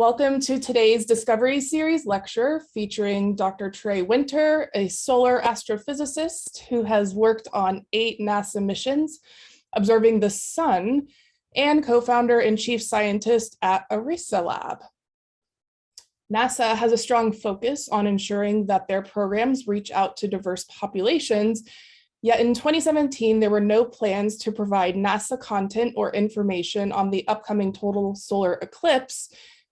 Welcome to today's Discovery Series lecture featuring Dr. Trae Winter, a solar astrophysicist who has worked on 8 NASA missions observing the sun and co-founder and chief scientist at ERISA Lab. NASA has a strong focus on ensuring that their programs reach out to diverse populations, yet in 2017, there were no plans to provide NASA content or information on the upcoming total solar eclipse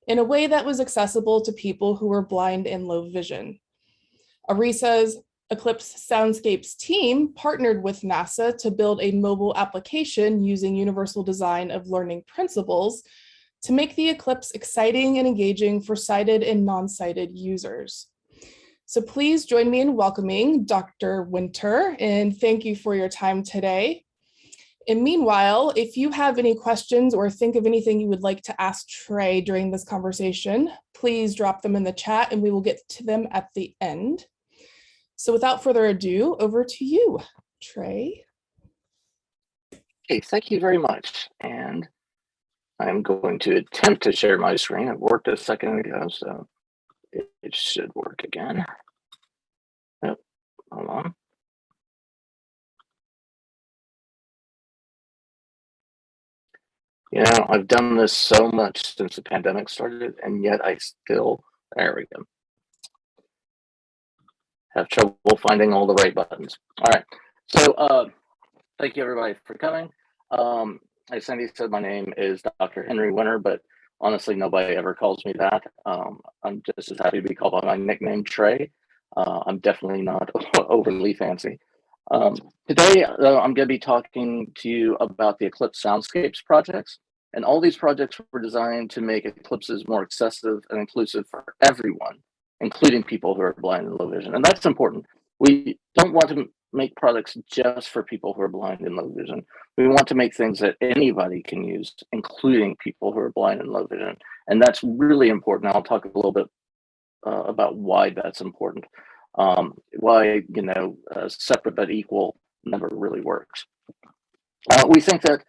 in a way that was accessible to people who were blind and low vision. ERISA's Eclipse Soundscapes team partnered with NASA to build a mobile application using universal design of learning principles to make the eclipse exciting and engaging for sighted and non-sighted users. So please join me in welcoming Dr. Winter, and thank you for your time today. And meanwhile, if you have any questions or think of anything you would like to ask Trae during this conversation, please drop them in the chat and we will get to them at the end. So without further ado, over to you, Trae. Okay, thank you very much. And I'm going to attempt to share my screen. It worked a second ago, so it should work again. Oh, hold on. You know, I've done this so much since the pandemic started, and yet there we go. Have trouble finding all the right buttons. All right, so thank you everybody for coming. As Sandy said, my name is Dr. Henry Winter, but honestly, nobody ever calls me that. I'm just as happy to be called by my nickname, Trae. I'm definitely not overly fancy. Today, I'm going to be talking to you about the Eclipse Soundscapes projects. And all these projects were designed to make eclipses more accessible and inclusive for everyone, including people who are blind and low vision. And that's important. We don't want to make products just for people who are blind and low vision. We want to make things that anybody can use, including people who are blind and low vision. And that's really important. I'll talk a little bit about why that's important. Why, separate but equal never really works. We think that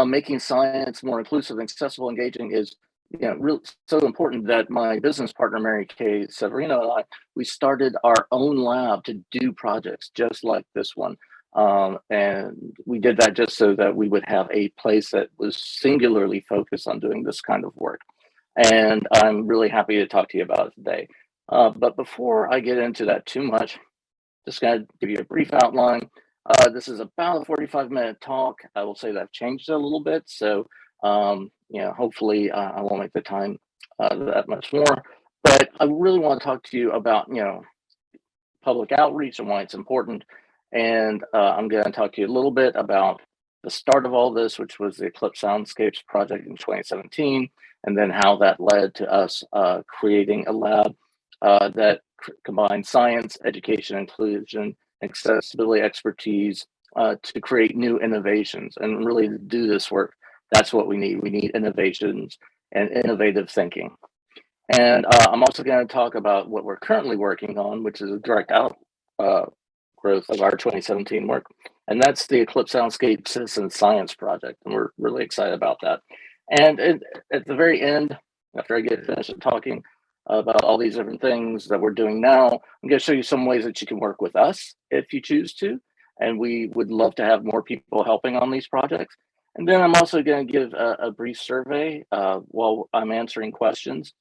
making science more inclusive, accessible, engaging is really so important that my business partner, Mary Kay Severino, and we started our own lab to do projects just like this one. And we did that just so that we would have a place that was singularly focused on doing this kind of work. And I'm really happy to talk to you about it today. But before I get into that too much, just going to give you a brief outline. This is about a 45-minute talk. I will say that I've changed it a little bit. So, hopefully I won't make the time that much more. But I really want to talk to you about, public outreach and why it's important. And I'm going to talk to you a little bit about the start of all this, which was the Eclipse Soundscapes project in 2017, and then how that led to us creating a lab that combines science, education, inclusion, accessibility, expertise to create new innovations. And really to do this work, that's what we need. We need innovations and innovative thinking. And I'm also going to talk about what we're currently working on, which is a direct growth of our 2017 work. And that's the Eclipse Soundscape Citizen Science Project. And we're really excited about that. And at the very end, after I get finished talking about all these different things that we're doing now, I'm going to show you some ways that you can work with us if you choose to. And we would love to have more people helping on these projects. And then I'm also going to give a brief survey while I'm answering questions.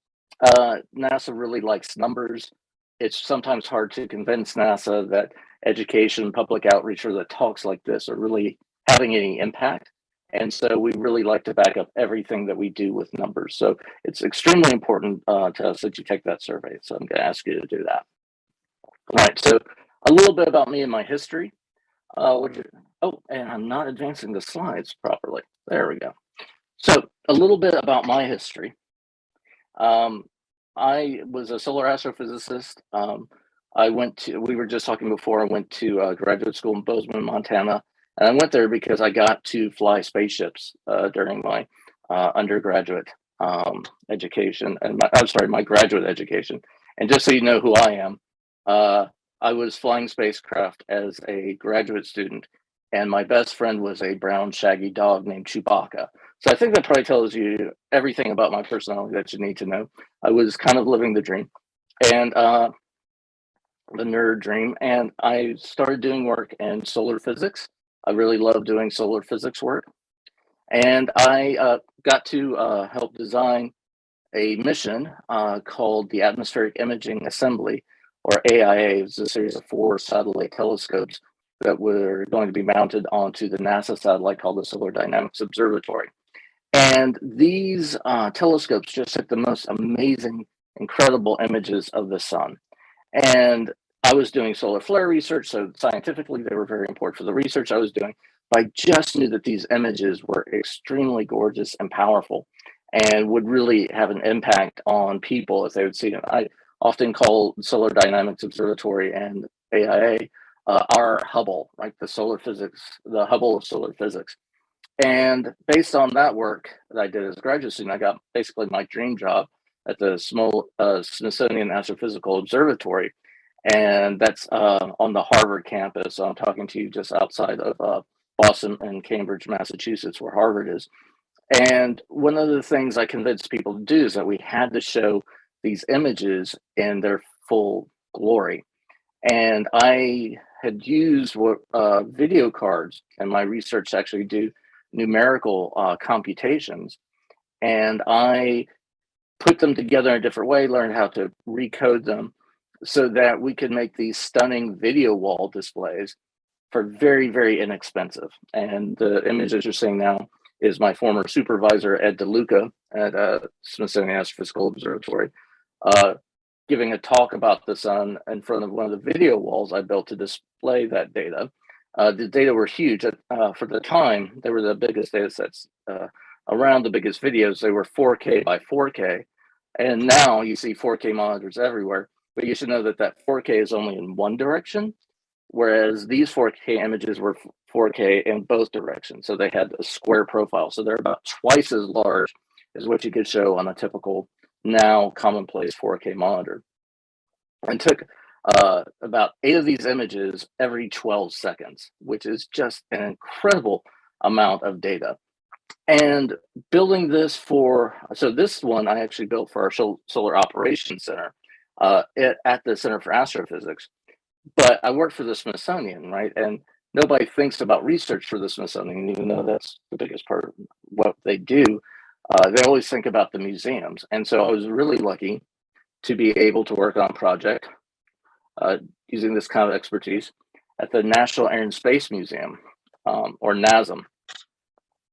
NASA really likes numbers. It's sometimes hard to convince NASA that education, public outreach, or the talks like this are really having any impact. And so we really like to back up everything that we do with numbers. So it's extremely important to us that you take that survey. So I'm going to ask you to do that. All right, so a little bit about me and my history. And I'm not advancing the slides properly. There we go. So a little bit about my history. I was a solar astrophysicist. We were just talking before, I went to graduate school in Bozeman, Montana. And I went there because I got to fly spaceships during my undergraduate education, and my graduate education. And just so you know who I am, I was flying spacecraft as a graduate student and my best friend was a brown shaggy dog named Chewbacca. So I think that probably tells you everything about my personality that you need to know. I was kind of living the dream, and the nerd dream, and I started doing work in solar physics. I really love doing solar physics work, and I got to help design a mission called the Atmospheric Imaging Assembly, or AIA. It was a series of 4 satellite telescopes that were going to be mounted onto the NASA satellite called the Solar Dynamics Observatory. And these telescopes just took the most amazing, incredible images of the sun. And I was doing solar flare research, so scientifically they were very important for the research I was doing. But I just knew that these images were extremely gorgeous and powerful and would really have an impact on people if they would see them. I often call Solar Dynamics Observatory and AIA our Hubble, right? The solar physics, the Hubble of solar physics. And based on that work that I did as a graduate student, I got basically my dream job at the Smithsonian Astrophysical Observatory. And that's on the Harvard campus. So I'm talking to you just outside of Boston and Cambridge, Massachusetts, where Harvard is. And one of the things I convinced people to do is that we had to show these images in their full glory. And I had used what video cards in my research to actually do numerical computations. And I put them together in a different way, learned how to recode them so that we could make these stunning video wall displays for very, very inexpensive. And the images you're seeing now is my former supervisor, Ed DeLuca, at Smithsonian Astrophysical Observatory, giving a talk about the sun in front of one of the video walls I built to display that data. The data were huge. For the time, they were the biggest data sets around, the biggest videos. They were 4K by 4K. And now you see 4K monitors everywhere. But you should know that that 4K is only in one direction, whereas these 4K images were 4K in both directions. So they had a square profile. So they're about twice as large as what you could show on a typical now commonplace 4K monitor. And took about 8 of these images every 12 seconds, which is just an incredible amount of data. And building this so this one I actually built for our Solar Operations Center at the Center for Astrophysics. But I work for the Smithsonian, right? And nobody thinks about research for the Smithsonian, even though that's the biggest part of what they do. They always think about the museums. And so I was really lucky to be able to work on a project using this kind of expertise at the National Air and Space Museum, or NASM.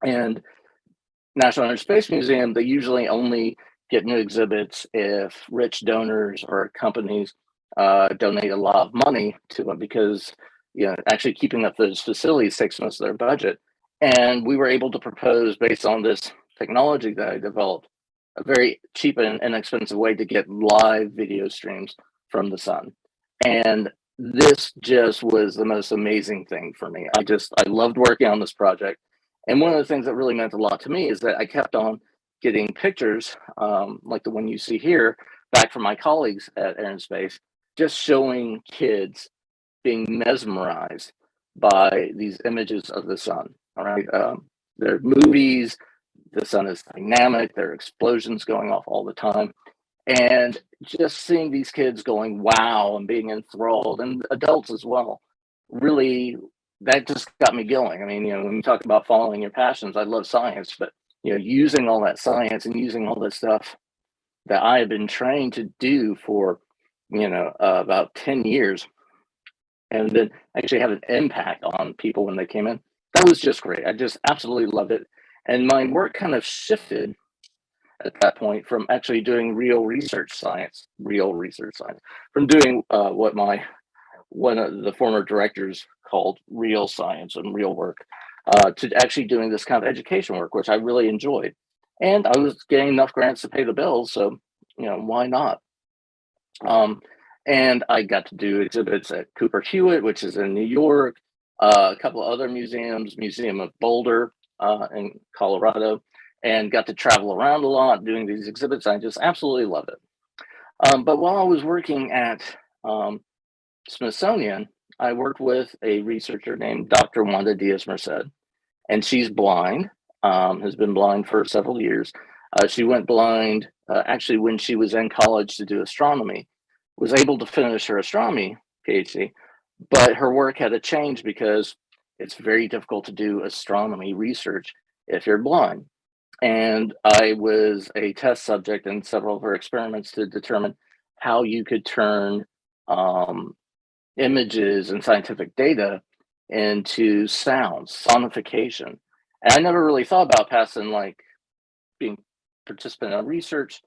And National Air and Space Museum, they usually only get new exhibits if rich donors or companies donate a lot of money to them, because actually keeping up those facilities takes most of their budget. And we were able to propose, based on this technology that I developed, a very cheap and inexpensive way to get live video streams from the sun. And this just was the most amazing thing for me. I loved working on this project. And one of the things that really meant a lot to me is that I kept on getting pictures, like the one you see here, back from my colleagues at Air and Space, just showing kids being mesmerized by these images of the sun. All right. There are movies, the sun is dynamic, there are explosions going off all the time. And just seeing these kids going, wow, and being enthralled, and adults as well, really, that just got me going. I mean, when you talk about following your passions, I love science, but, using all that science and using all that stuff that I have been trained to do for, about 10 years, and then actually have an impact on people when they came in, that was just great. I just absolutely loved it. And my work kind of shifted at that point from actually doing real research science, from doing what one of the former directors called real science and real work, to actually doing this kind of education work, which I really enjoyed. And I was getting enough grants to pay the bills, so why not? And I got to do exhibits at Cooper Hewitt, which is in New York, a couple of other museums, Museum of Boulder in Colorado, and got to travel around a lot doing these exhibits. I just absolutely love it. But while I was working at Smithsonian, I worked with a researcher named Dr. Wanda Diaz-Merced, and she's blind, has been blind for several years. She went blind actually when she was in college to do astronomy, was able to finish her astronomy PhD, but her work had to change because it's very difficult to do astronomy research if you're blind. And I was a test subject in several of her experiments to determine how you could turn images and scientific data into sounds, sonification. And I never really thought about passing like being participant in a research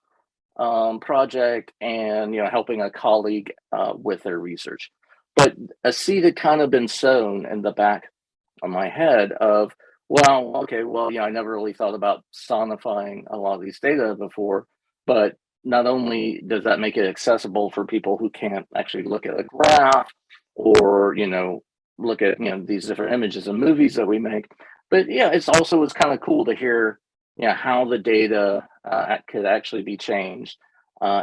project and helping a colleague with their research. But a seed had kind of been sown in the back of my head of, well, okay, well, I never really thought about sonifying a lot of these data before, but not only does that make it accessible for people who can't actually look at a graph or, look at, these different images and movies that we make, but yeah, it's also was kind of cool to hear, how the data could actually be changed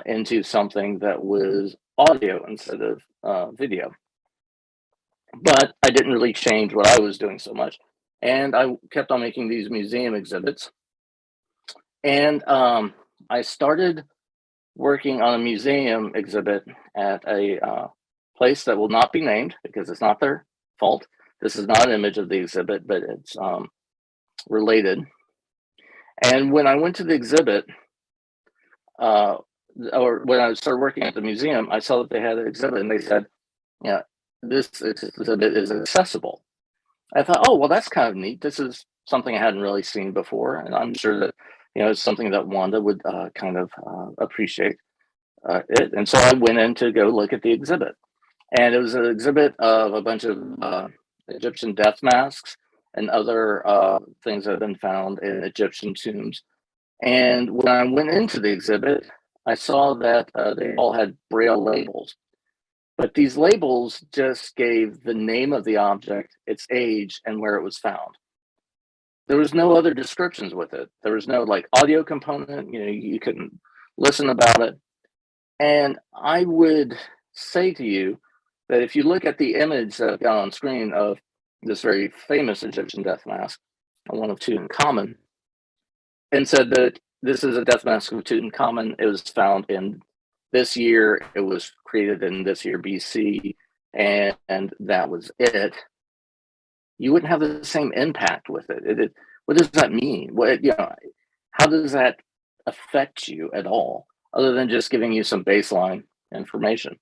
into something that was audio instead of video. But I didn't really change what I was doing so much. And I kept on making these museum exhibits. And I started working on a museum exhibit at a place that will not be named because it's not their fault. This is not an image of the exhibit, but it's related. And when I went to the exhibit, or when I started working at the museum, I saw that they had an exhibit and they said, this exhibit is accessible. I thought, oh, well, that's kind of neat. This is something I hadn't really seen before. And I'm sure that, it's something that Wanda would kind of appreciate it. And so I went in to go look at the exhibit. And it was an exhibit of a bunch of Egyptian death masks and other things that have been found in Egyptian tombs. And when I went into the exhibit, I saw that they all had Braille labels. But these labels just gave the name of the object, its age, and where it was found. There was no other descriptions with it. There was no like audio component, you couldn't listen about it. And I would say to you that if you look at the image that I've got on screen of this very famous Egyptian death mask, one of Tutankhamun, and said that this is a death mask of Tutankhamun, it was found in this year, it was created in this year BC, and that was it. You wouldn't have the same impact with it. What does that mean? How does that affect you at all, other than just giving you some baseline information?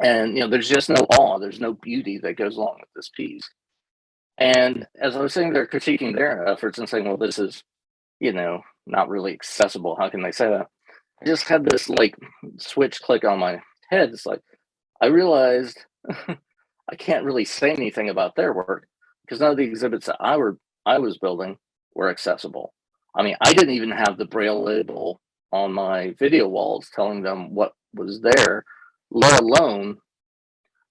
And there's just no awe, there's no beauty that goes along with this piece. And as I was saying, they're critiquing their efforts and saying, well, this is, not really accessible. How can they say that? I just had this like switch click on my head. It's like I realized I can't really say anything about their work because none of the exhibits that I was building were accessible. I mean, I didn't even have the Braille label on my video walls telling them what was there, let alone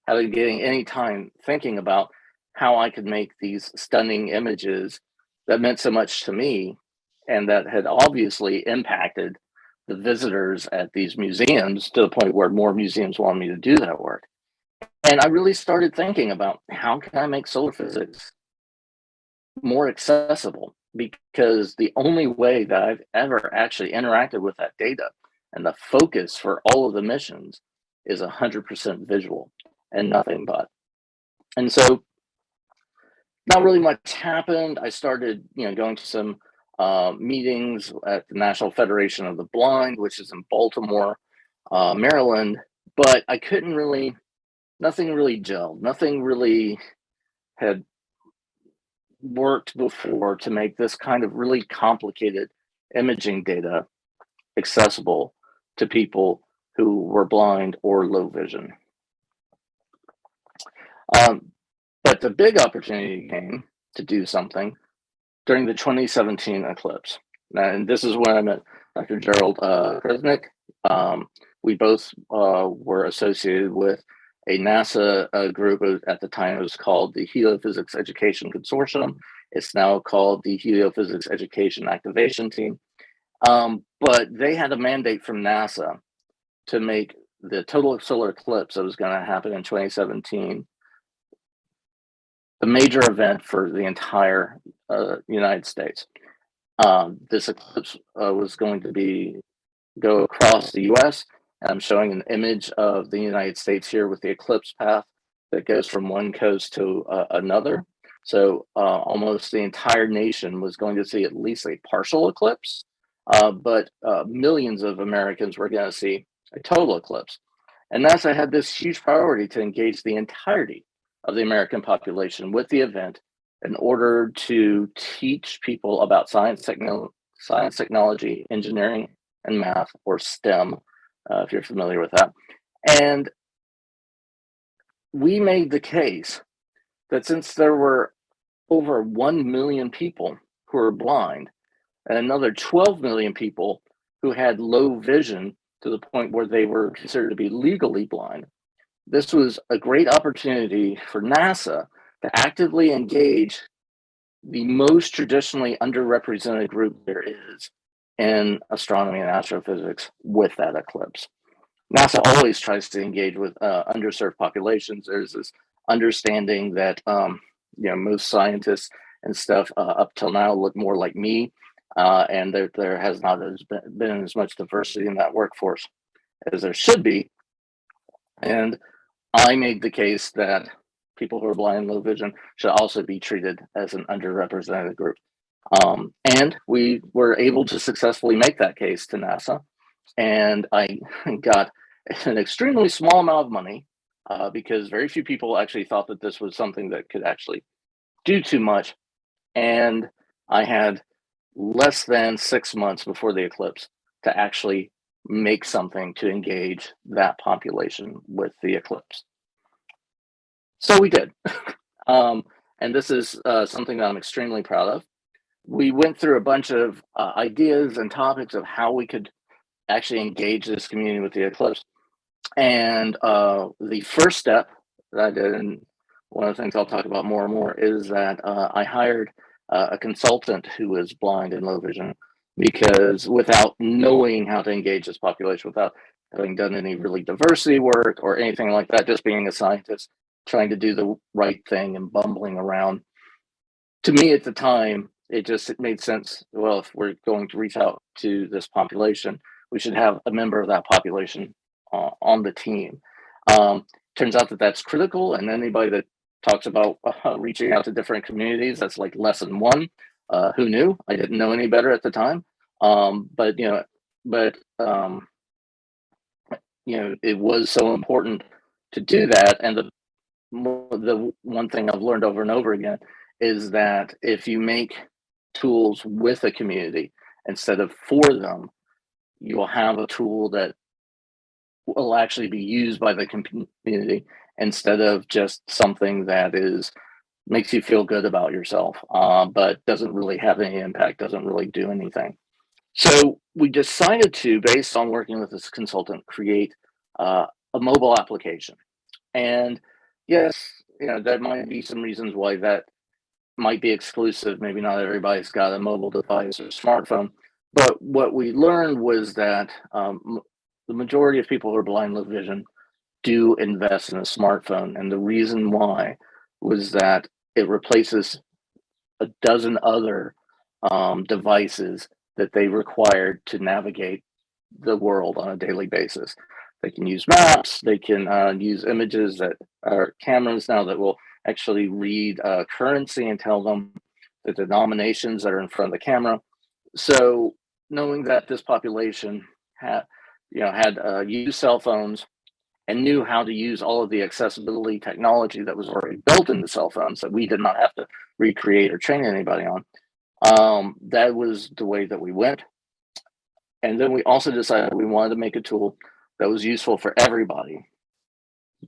getting any time thinking about how I could make these stunning images that meant so much to me and that had obviously impacted the visitors at these museums to the point where more museums wanted me to do that work. And I really started thinking about how can I make solar physics more accessible, because the only way that I've ever actually interacted with that data and the focus for all of the missions is 100% visual and nothing but. And so not really much happened. I started, going to some meetings at the National Federation of the Blind, which is in Baltimore, Maryland, but I couldn't really, nothing really gelled. Nothing really had worked before to make this kind of really complicated imaging data accessible to people who were blind or low vision. But the big opportunity came to do something during the 2017 eclipse. And this is when I met Dr. Gerald Kresnik. We both were associated with a NASA group. At the time, it was called the Heliophysics Education Consortium. It's now called the Heliophysics Education Activation Team. But they had a mandate from NASA to make the total solar eclipse that was going to happen in 2017, the major event for the entire United States. This eclipse was going to go across the US. I'm showing an image of the United States here with the eclipse path that goes from one coast to another. So almost the entire nation was going to see at least a partial eclipse, but millions of Americans were going to see a total eclipse. And NASA had this huge priority to engage the entirety of the American population with the event in order to teach people about science, technology, engineering, and math, or STEM, if you're familiar with that. And we made the case that since there were over 1 million people who were blind and another 12 million people who had low vision to the point where they were considered to be legally blind, this was a great opportunity for NASA to actively engage the most traditionally underrepresented group there is in astronomy and astrophysics with that eclipse. NASA always tries to engage with underserved populations. There's this understanding that most scientists and stuff up till now look more like me, and there has not been as much diversity in that workforce as there should be. And I made the case that people who are blind and low vision should also be treated as an underrepresented group. And we were able to successfully make that case to NASA. And I got an extremely small amount of money because very few people actually thought that this was something that could actually do too much. And I had less than 6 months before the eclipse to actually make something to engage that population with the eclipse. So we did. And this is something that I'm extremely proud of. We went through a bunch of ideas and topics of how we could actually engage this community with the eclipse. And the first step that I did, and one of the things I'll talk about more and more, is that I hired a consultant who was blind and low vision, because without knowing how to engage this population, without having done any really diversity work or anything like that, just being a scientist, trying to do the right thing and bumbling around. To me at the time, it made sense. Well, if we're going to reach out to this population, we should have a member of that population on the team. Turns out that that's critical, and anybody that talks about reaching out to different communities, that's like lesson one. Who knew? I didn't know any better at the time. But it was so important to do that. And the one thing I've learned over and over again is that if you make tools with a community instead of for them, you will have a tool that will actually be used by the community instead of just something that makes you feel good about yourself, but doesn't really have any impact, doesn't really do anything. So we decided to, based on working with this consultant, create a mobile application. And yes, there might be some reasons why that might be exclusive. Maybe not everybody's got a mobile device or smartphone. But what we learned was that the majority of people who are blind, low vision do invest in a smartphone. And the reason why was that it replaces a dozen other devices that they required to navigate the world on a daily basis. They can use maps, they can use images that are cameras now that will actually read currency and tell them the denominations that are in front of the camera. So knowing that this population had used cell phones and knew how to use all of the accessibility technology that was already built into cell phones that we did not have to recreate or train anybody on, that was the way that we went. And then we also decided we wanted to make a tool that was useful for everybody,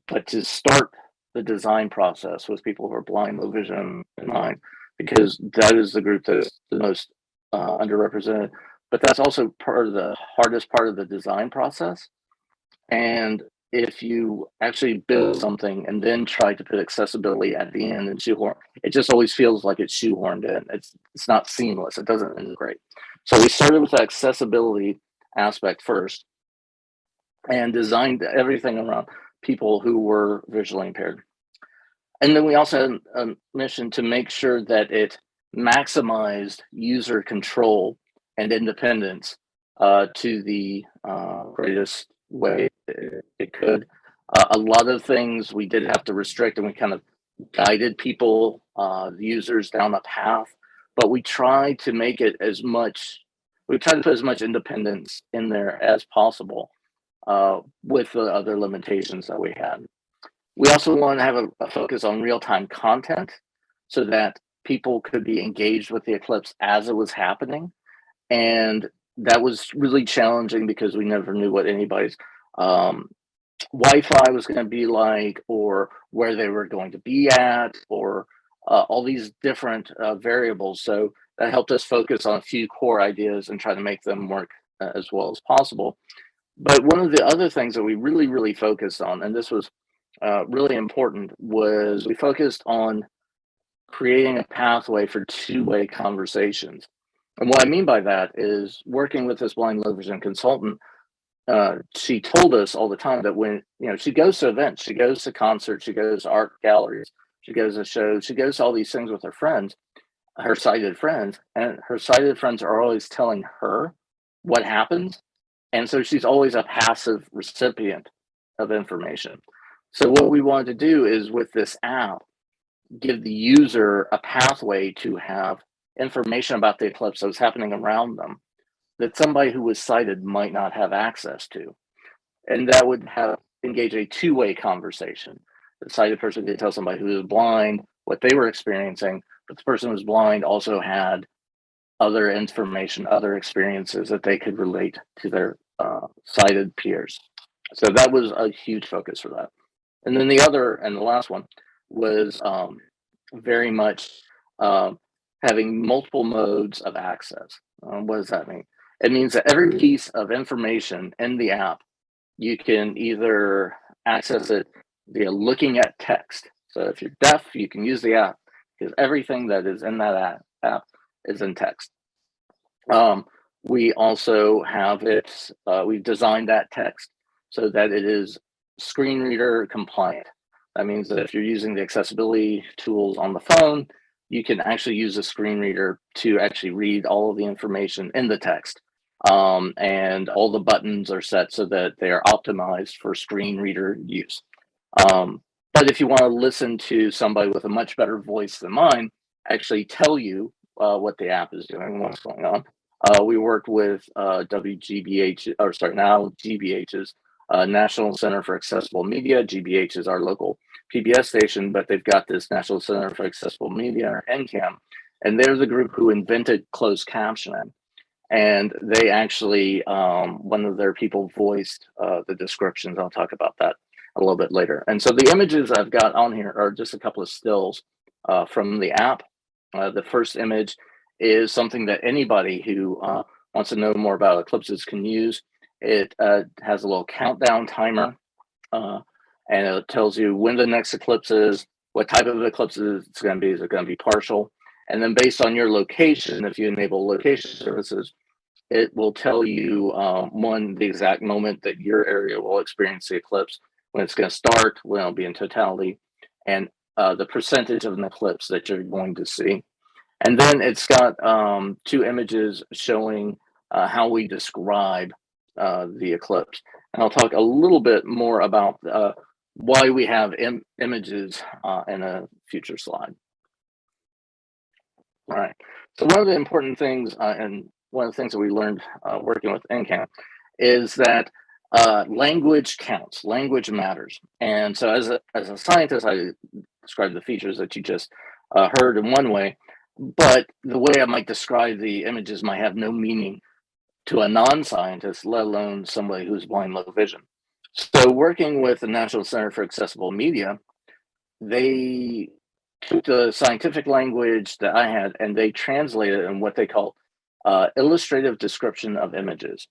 but to start the design process with people who are blind, low vision in mind, because that is the group that is the most underrepresented. But that's also part of the hardest part of the design process. And if you actually build something and then try to put accessibility at the end and shoehorn, it just always feels like it's shoehorned in. It's not seamless. It doesn't integrate. So we started with the accessibility aspect first. and designed everything around people who were visually impaired. And then we also had a mission to make sure that it maximized user control and independence to the greatest way it could. A lot of things we did have to restrict, and we kind of guided people, users down a path, but we tried to make it we tried to put as much independence in there as possible with the other limitations that we had. We also want to have a focus on real-time content so that people could be engaged with the eclipse as it was happening. And that was really challenging because we never knew what anybody's Wi-Fi was going to be like, or where they were going to be at, or all these different variables. So that helped us focus on a few core ideas and try to make them work as well as possible. But one of the other things that we really focused on, and this was really important, was we focused on creating a pathway for two-way conversations. And what I mean by that is working with this blind low vision consultant, she told us all the time that when she goes to events, she goes to concerts, she goes to art galleries, she goes to shows, she goes to all these things with her friends, her sighted friends, and her sighted friends are always telling her what happens. And so she's always a passive recipient of information. So what we wanted to do is with this app, give the user a pathway to have information about the eclipse that was happening around them that somebody who was sighted might not have access to. And that would engage a two-way conversation. The sighted person could tell somebody who was blind what they were experiencing, but the person who was blind also had other information, other experiences that they could relate to their sighted peers. So that was a huge focus for that. And then the last one was very much having multiple modes of access. What does that mean? It means that every piece of information in the app, you can either access it via looking at text. So if you're deaf, you can use the app because everything that is in that app is in text. We also have we've designed that text so that it is screen reader compliant. That means that if you're using the accessibility tools on the phone, you can actually use a screen reader to actually read all of the information in the text. And all the buttons are set so that they are optimized for screen reader use. But if you want to listen to somebody with a much better voice than mine, actually tell you what the app is doing, what's going on. We worked with WGBH, or sorry, now GBH's National Center for Accessible Media. GBH is our local PBS station, but they've got this National Center for Accessible Media, or NCAM, and they're the group who invented closed captioning. And they actually, one of their people voiced the descriptions. I'll talk about that a little bit later. And so the images I've got on here are just a couple of stills from the app. The first image is something that anybody who wants to know more about eclipses can use. It has a little countdown timer, and it tells you when the next eclipse is, what type of eclipse it's going to be. Is it going to be partial? And then based on your location, if you enable location services, it will tell you the exact moment that your area will experience the eclipse, when it's going to start, when it'll be in totality, and the percentage of an eclipse that you're going to see. And then it's got two images showing how we describe the eclipse. And I'll talk a little bit more about why we have images in a future slide. All right. So one of the important things, and one of the things that we learned working with NCAM, is that language counts, language matters. And so as a scientist, I describe the features that you just heard in one way, but the way I might describe the images might have no meaning to a non-scientist, let alone somebody who's blind, low vision. So working with the National Center for Accessible Media, they took the scientific language that I had and they translated it in what they call illustrative description of images.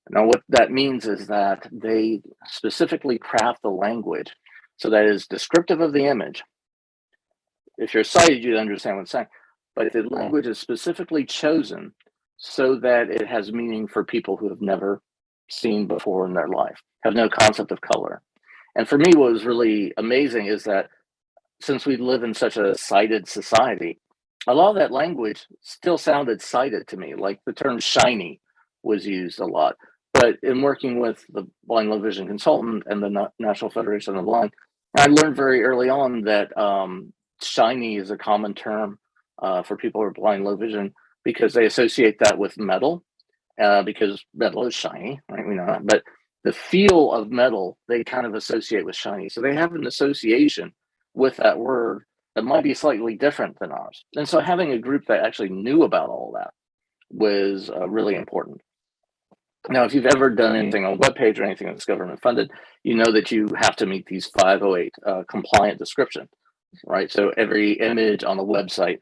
Now, what that means is that they specifically craft the language so that it is descriptive of the image. If you're sighted, you'd understand what it's saying, but the language is specifically chosen so that it has meaning for people who have never seen before in their life, have no concept of color. And for me, what was really amazing is that since we live in such a sighted society, a lot of that language still sounded sighted to me. Like the term shiny was used a lot. But in working with the blind low vision consultant and the National Federation of the Blind, I learned very early on that shiny is a common term for people who are blind low vision because they associate that with metal because metal is shiny, right? We know that. But the feel of metal, they kind of associate with shiny. So they have an association with that word that might be slightly different than ours. And so having a group that actually knew about all that was really important. Now, if you've ever done anything on a webpage or anything that's government funded, you know that you have to meet these 508 compliant descriptions, right? So every image on the website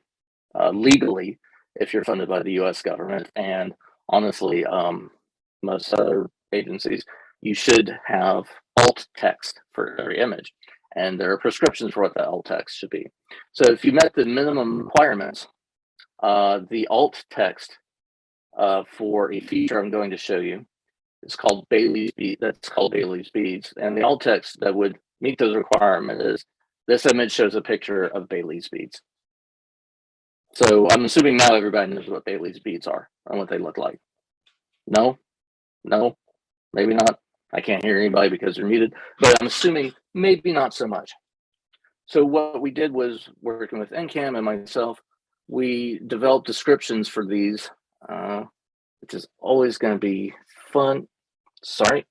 legally, if you're funded by the US government, and honestly, most other agencies, you should have alt text for every image. And there are prescriptions for what that alt text should be. So if you met the minimum requirements, the alt text for a feature I'm going to show you is called Bailey's Beads. That's called Bailey's Beads. And the alt text that would meet those requirements is this image shows a picture of Bailey's beads. So I'm assuming now everybody knows what Bailey's beads are and what they look like. No, maybe not. I can't hear anybody because they're muted, but I'm assuming maybe not so much. So what we did was working with NCAM and myself, we developed descriptions for these, which is always going to be fun. Sorry.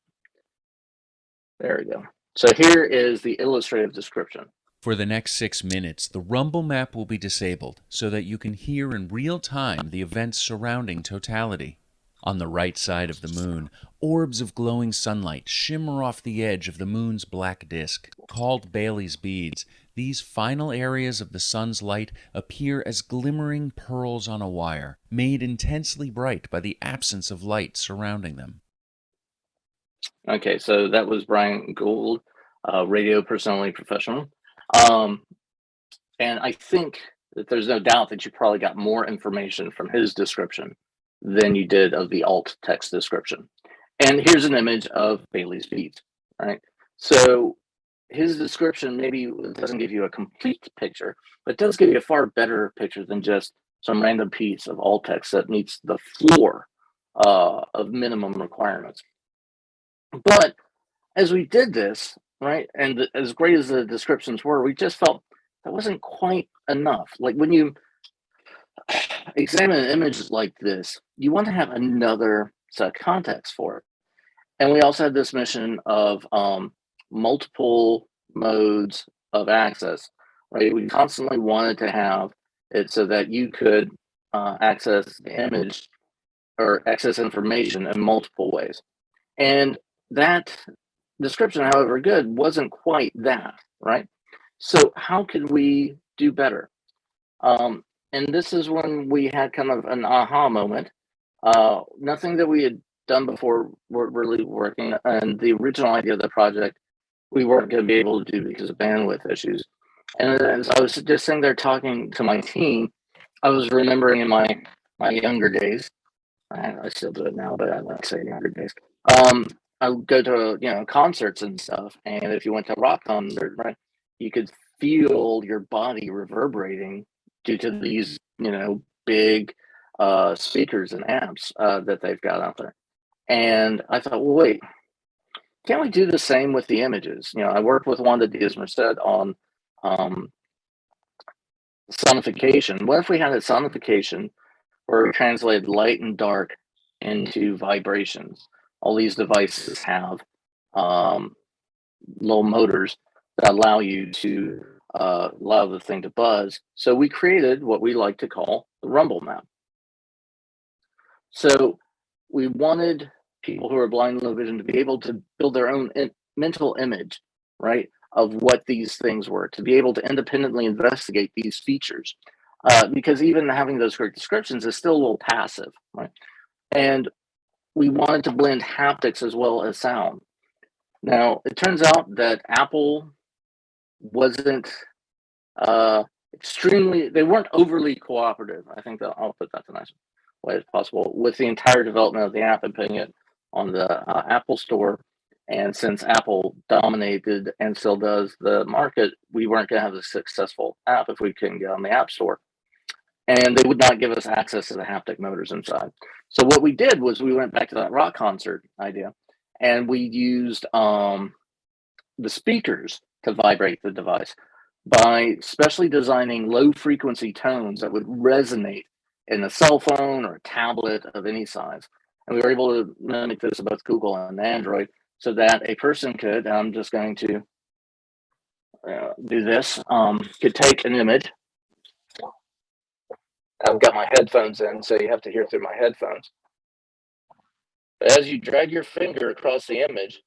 There we go. So here is the illustrative description. For the next 6 minutes, the rumble map will be disabled so that you can hear in real time the events surrounding totality. On the right side of the moon, orbs of glowing sunlight shimmer off the edge of the moon's black disk. Called Bailey's beads, these final areas of the sun's light appear as glimmering pearls on a wire, made intensely bright by the absence of light surrounding them. Okay, so that was Brian Gould, radio personality professional. And I think that there's no doubt that you probably got more information from his description than you did of the alt text description. And here's an image of Bailey's beads, right? So his description maybe doesn't give you a complete picture, but does give you a far better picture than just some random piece of alt text that meets the floor of minimum requirements. But as we did this, right, and as great as the descriptions were, we just felt that wasn't quite enough. Like when you examine images like this, you want to have another set of context for it. And we also had this mission of multiple modes of access, right? We constantly wanted to have it so that you could access the image or access information in multiple ways. And that description, however good, wasn't quite that, right? So how could we do better? And this is when we had kind of an aha moment. Nothing that we had done before were really working. And the original idea of the project, we weren't going to be able to do because of bandwidth issues. And as I was just sitting there talking to my team, I was remembering in my younger days, I still do it now, but I don't say younger days. I would go to concerts and stuff, and if you went to a rock concert, right, you could feel your body reverberating due to these big speakers and amps that they've got out there. And I thought, well, wait, can't we do the same with the images? I worked with Wanda Diaz-Merced on sonification. What if we had a sonification where we translated light and dark into vibrations? All these devices have little motors that allow you to allow the thing to buzz. So we created what we like to call the rumble map. So we wanted people who are blind and low vision to be able to build their own mental image, right, of what these things were, to be able to independently investigate these features. Because even having those great descriptions is still a little passive, right? And we wanted to blend haptics as well as sound. Now, it turns out that Apple wasn't they weren't overly cooperative. I think that I'll put that the nice way as possible with the entire development of the app and putting it on the Apple Store. And since Apple dominated and still does the market, we weren't going to have a successful app if we couldn't get on the App Store. And they would not give us access to the haptic motors inside. So what we did was we went back to that rock concert idea, and we used the speakers to vibrate the device by specially designing low frequency tones that would resonate in a cell phone or a tablet of any size. And we were able to mimic this in both Google and Android so that a person could, and I'm just going to do this, could take an image. I've got my headphones in, so you have to hear through my headphones. As you drag your finger across the image,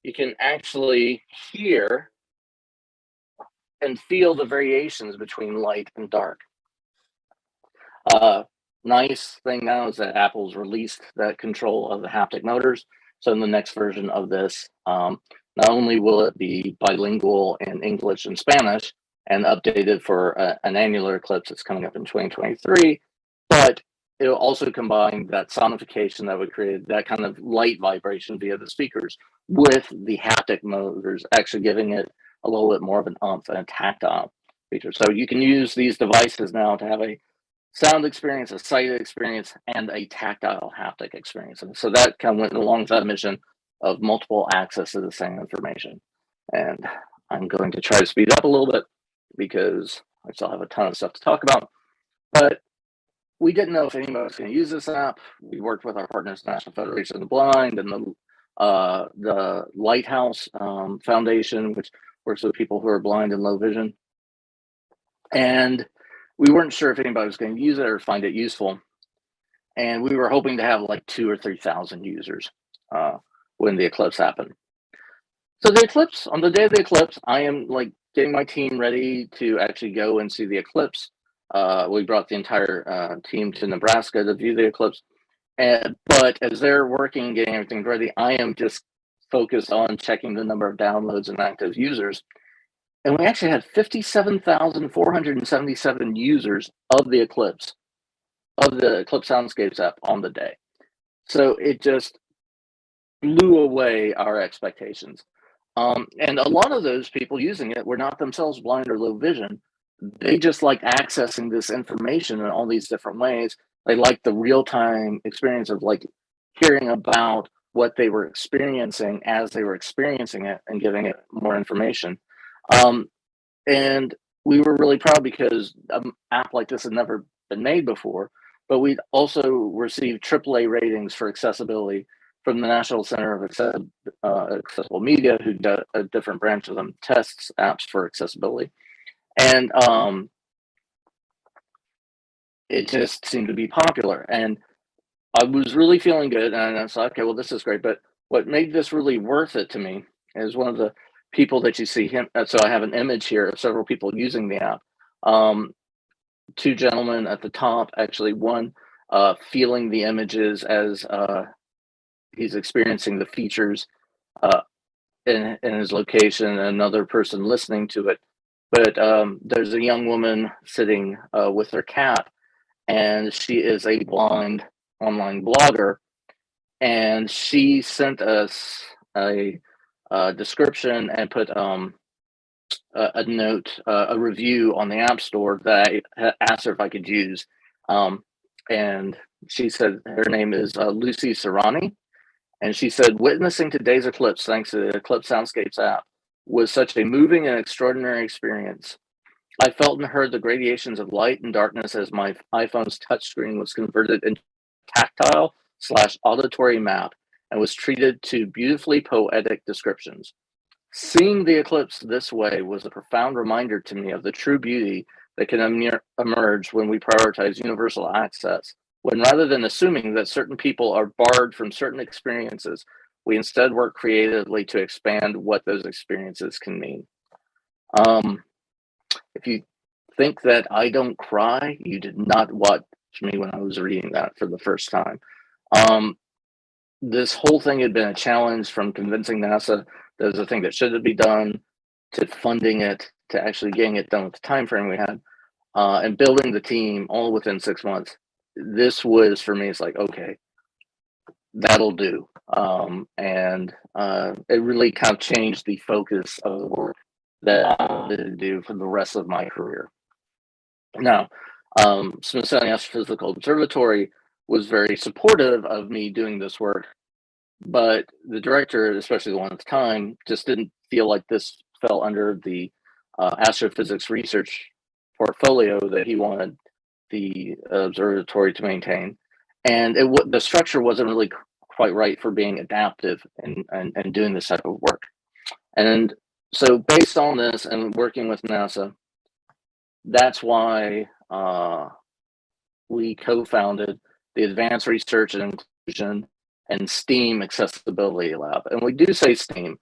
you can actually hear and feel the variations between light and dark. Nice thing now is that Apple's released that control of the haptic motors. So in the next version of this, not only will it be bilingual in English and Spanish and updated for an annular eclipse that's coming up in 2023, but it'll also combine that sonification that would create that kind of light vibration via the speakers with the haptic motors, actually giving it a little bit more of an oomph and a tactile feature. So you can use these devices now to have a sound experience, a sight experience, and a tactile haptic experience. And so that kind of went along with that mission of multiple access to the same information. And I'm going to try to speed up a little bit because I still have a ton of stuff to talk about. But we didn't know if anybody was going to use this app. We worked with our partners, National Federation of the Blind and the Lighthouse Foundation, which works with people who are blind and low vision. And we weren't sure if anybody was going to use it or find it useful. And we were hoping to have like 2,000 or 3,000 users when the eclipse happened. So the eclipse, on the day of the eclipse, I am like getting my team ready to actually go and see the eclipse. We brought the entire team to Nebraska to view the eclipse. But as they're working, getting everything ready, I am just focused on checking the number of downloads and active users. And we actually had 57,477 users of the Eclipse Soundscapes app on the day. So it just blew away our expectations. And a lot of those people using it were not themselves blind or low vision. They just liked accessing this information in all these different ways. They liked the real-time experience of like hearing about what they were experiencing as they were experiencing it and giving it more information. And we were really proud because an app like this had never been made before, but we'd also received AAA ratings for accessibility from the National Center of Accessible Media, who does a different branch of them, tests apps for accessibility. And it just seemed to be popular. And I was really feeling good. And I was like, okay, well, this is great. But what made this really worth it to me is one of the people that you see him. So I have an image here of several people using the app. Two gentlemen at the top, actually, one feeling the images as he's experiencing the features in his location, and another person listening to it. But there's a young woman sitting with her cat, and she is a blind online blogger, and she sent us a description and put a note, a review on the App Store that I asked her if I could use. And she said her name is Lucy Serrani. And she said, witnessing today's eclipse, thanks to the Eclipse Soundscapes app, was such a moving and extraordinary experience. I felt and heard the gradations of light and darkness as my iPhone's touchscreen was converted into tactile/auditory map and was treated to beautifully poetic descriptions. Seeing the eclipse this way was a profound reminder to me of the true beauty that can emerge when we prioritize universal access, when rather than assuming that certain people are barred from certain experiences, we instead work creatively to expand what those experiences can mean. If you think that I don't cry, you did not watch me when I was reading that for the first time. This whole thing had been a challenge, from convincing NASA that was a thing that should be done, to funding it, to actually getting it done with the time frame we had, and building the team all within 6 months. This was, for me, it's like, okay, that'll do. And it really kind of changed the focus of the work that I wanted to do for the rest of my career. Now, Smithsonian Astrophysical Observatory was very supportive of me doing this work, but the director, especially the one at the time, just didn't feel like this fell under the astrophysics research portfolio that he wanted the observatory to maintain. And the structure wasn't really quite right for being adaptive and doing this type of work. And so based on this and working with NASA, that's why we co-founded the Advanced Research and Inclusion and STEAM Accessibility Lab. And we do say STEAM.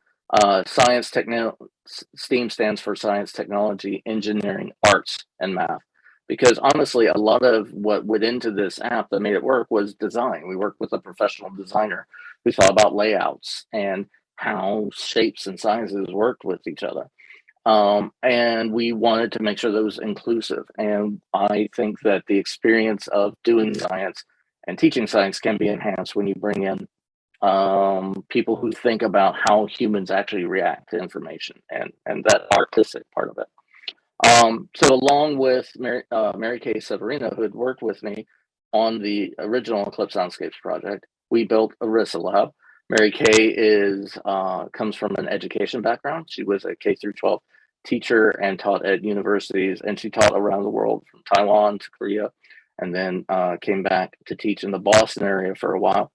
STEAM stands for Science, Technology, Engineering, Arts, and Math. Because honestly, a lot of what went into this app that made it work was design. We worked with a professional designer who thought about layouts and how shapes and sizes worked with each other. And we wanted to make sure that was inclusive. And I think that the experience of doing science and teaching science can be enhanced when you bring in people who think about how humans actually react to information and that artistic part of it. So along with Mary Kay Severino, who had worked with me on the original Eclipse Soundscapes project, we built ERISA Lab. Mary Kay comes from an education background. She was a K through 12 teacher and taught at universities, and she taught around the world from Taiwan to Korea, and then came back to teach in the Boston area for a while.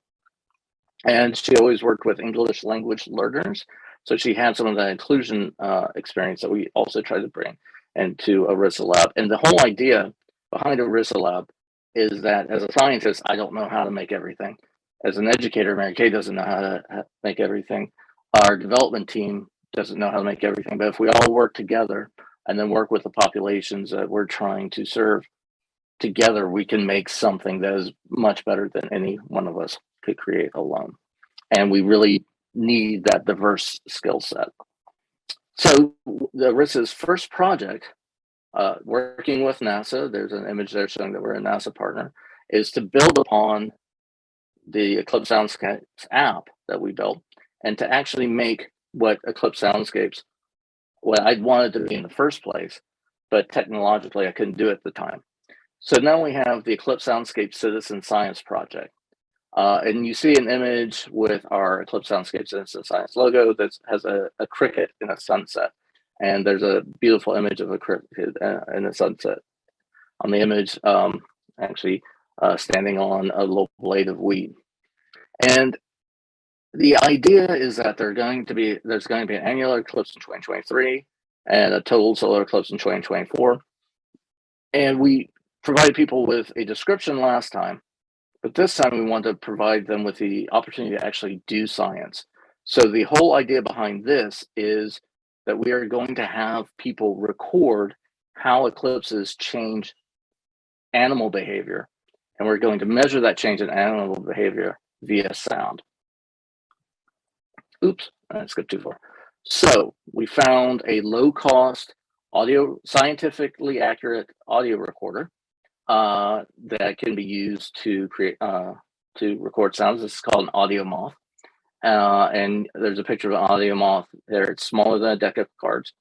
And she always worked with English language learners. So she had some of that inclusion experience that we also tried to bring into ERISA Lab. And the whole idea behind ERISA Lab is that as a scientist, I don't know how to make everything. As an educator, Mary Kay doesn't know how to make everything. Our development team doesn't know how to make everything. But if we all work together and then work with the populations that we're trying to serve together, we can make something that is much better than any one of us could create alone. And we really need that diverse skill set. So the ERISA's first project, working with NASA, there's an image there showing that we're a NASA partner, is to build upon the Eclipse Soundscapes app that we built and to actually make what Eclipse Soundscapes, what I wanted to be in the first place, but technologically I couldn't do it at the time. So now we have the Eclipse Soundscape Citizen Science Project. And you see an image with our Eclipse Soundscape Citizen Science logo that has a cricket in a sunset. And there's a beautiful image of a cricket in a sunset on the image, actually standing on a little blade of wheat. And the idea is that there's going to be an annular eclipse in 2023 and a total solar eclipse in 2024. And we provided people with a description last time, but this time we want to provide them with the opportunity to actually do science. So the whole idea behind this is that we are going to have people record how eclipses change animal behavior, and we're going to measure that change in animal behavior via sound. Oops, I skipped too far. So we found a low-cost scientifically accurate audio recorder that can be used to record sounds. This is called an audio Moth. And there's a picture of an audio Moth there. It's smaller than a deck of cards.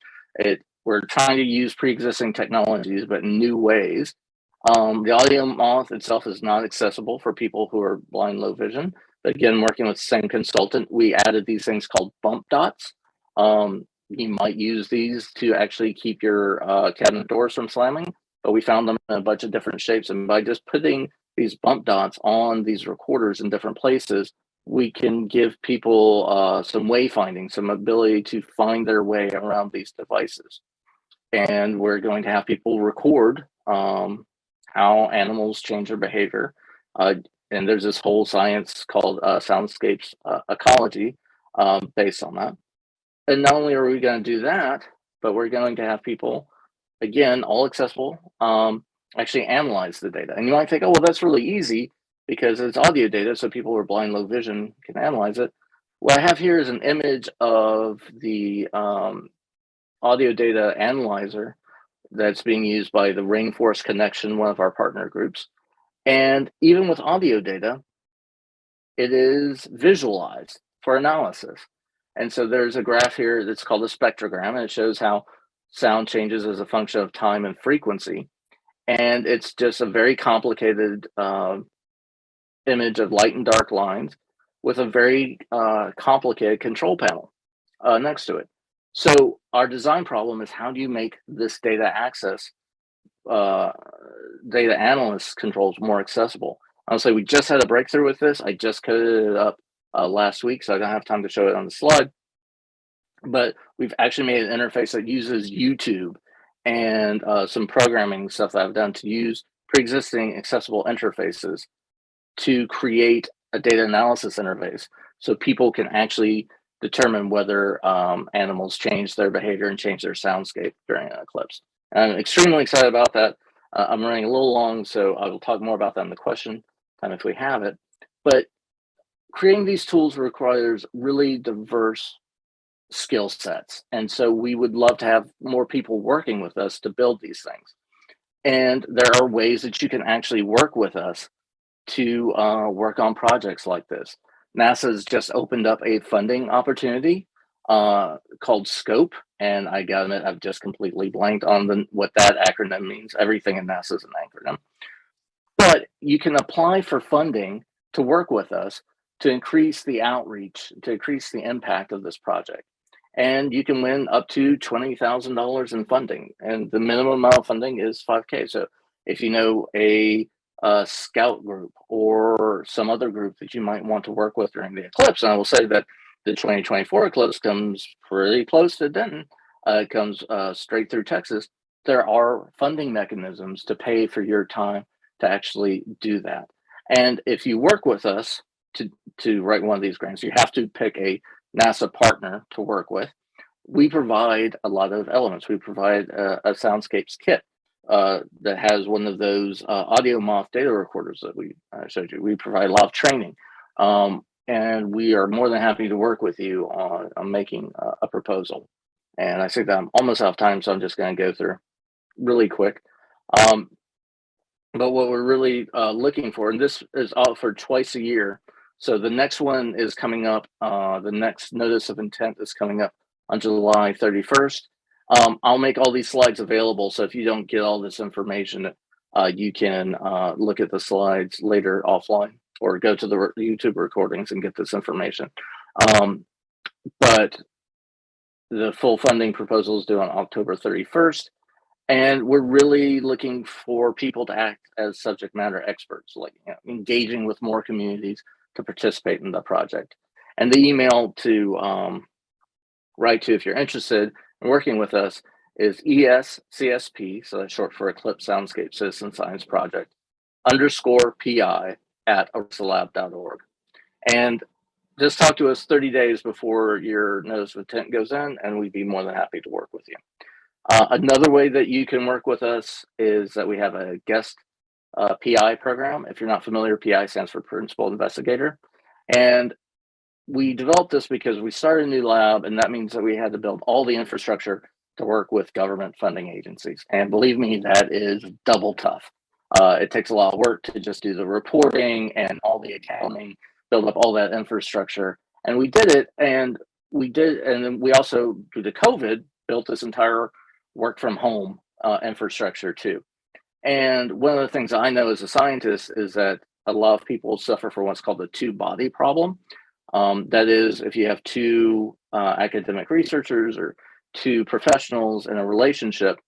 We're trying to use pre-existing technologies, but in new ways. The audio Moth itself is not accessible for people who are blind, low vision. But again, working with the same consultant, we added these things called bump dots. You might use these to actually keep your cabinet doors from slamming, but we found them in a bunch of different shapes. And by just putting these bump dots on these recorders in different places, we can give people some wayfinding, some ability to find their way around these devices. And we're going to have people record how animals change their behavior. And there's this whole science called soundscapes ecology based on that. And not only are we going to do that, but we're going to have people, again, all accessible, actually analyze the data. And you might think, oh, well, that's really easy because it's audio data, so people who are blind, low vision can analyze it. What I have here is an image of the audio data analyzer that's being used by the Rainforest Connection, one of our partner groups. And even with audio data, it is visualized for analysis. And so there's a graph here that's called a spectrogram, and it shows how sound changes as a function of time and frequency. And it's just a very complicated image of light and dark lines with a very complicated control panel next to it. So our design problem is, how do you make this data access, data analyst controls more accessible? Honestly, we just had a breakthrough with this. I just coded it up last week, so I don't have time to show it on the slide. But we've actually made an interface that uses YouTube and some programming stuff that I've done to use pre-existing accessible interfaces to create a data analysis interface, so people can actually determine whether animals change their behavior and change their soundscape during an eclipse. And I'm extremely excited about that. I'm running a little long, so I will talk more about that in the question time if we have it. But creating these tools requires really diverse skill sets. And so we would love to have more people working with us to build these things. And there are ways that you can actually work with us to work on projects like this. NASA's just opened up a funding opportunity called SCOPE, and I gotta admit, I've just completely blanked on what that acronym means. Everything in NASA is an acronym. But you can apply for funding to work with us to increase the outreach, to increase the impact of this project. And you can win up to $20,000 in funding, and the minimum amount of funding is $5K. So if you know a scout group or some other group that you might want to work with during the eclipse, and I will say that the 2024 eclipse comes pretty close to Denton, it comes straight through Texas, there are funding mechanisms to pay for your time to actually do that. And if you work with us to write one of these grants, you have to pick a NASA partner to work with. We provide a lot of elements. We provide a soundscapes kit that has one of those audio Moth data recorders that we showed you. We provide a lot of training, and we are more than happy to work with you on making a proposal. And I think that I'm almost out of time, so I'm just going to go through really quick. But what we're really looking for, and this is offered twice a year. So the next one is coming up, the next notice of intent is coming up on July 31st. I'll make all these slides available, so if you don't get all this information, you can look at the slides later offline, or go to the YouTube recordings and get this information. But the full funding proposal is due on October 31st. And we're really looking for people to act as subject matter experts, like engaging with more communities to participate in the project. And the email to write to if you're interested in working with us is ESCSP, so that's short for Eclipse Soundscape Citizen Science Project, _PI@arisalab.org. And just talk to us 30 days before your notice of intent goes in, and we'd be more than happy to work with you. Another way that you can work with us is that we have a guest PI program. If you're not familiar, PI stands for Principal Investigator. And we developed this because we started a new lab, and that means that we had to build all the infrastructure to work with government funding agencies. And believe me, that is double tough. It takes a lot of work to just do the reporting and all the accounting, build up all that infrastructure. And we did it, and then we also, due to COVID, built this entire work from home infrastructure too. And one of the things I know as a scientist is that a lot of people suffer from what's called the two-body problem. That is, if you have two academic researchers or two professionals in a relationship,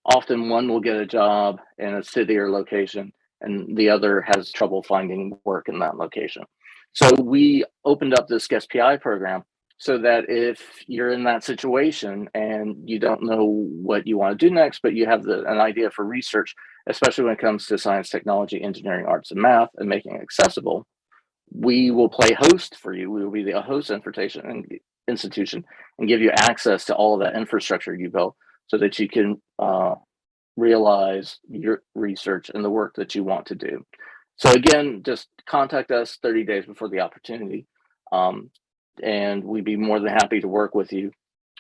often one will get a job in a city or location and the other has trouble finding work in that location. So we opened up this guest PI program so that if you're in that situation and you don't know what you want to do next, but you have an idea for research, especially when it comes to science, technology, engineering, arts, and math, and making it accessible, we will play host for you. We will be the host institution and give you access to all of that infrastructure you built so that you can realize your research and the work that you want to do. So again, just contact us 30 days before the opportunity. And we'd be more than happy to work with you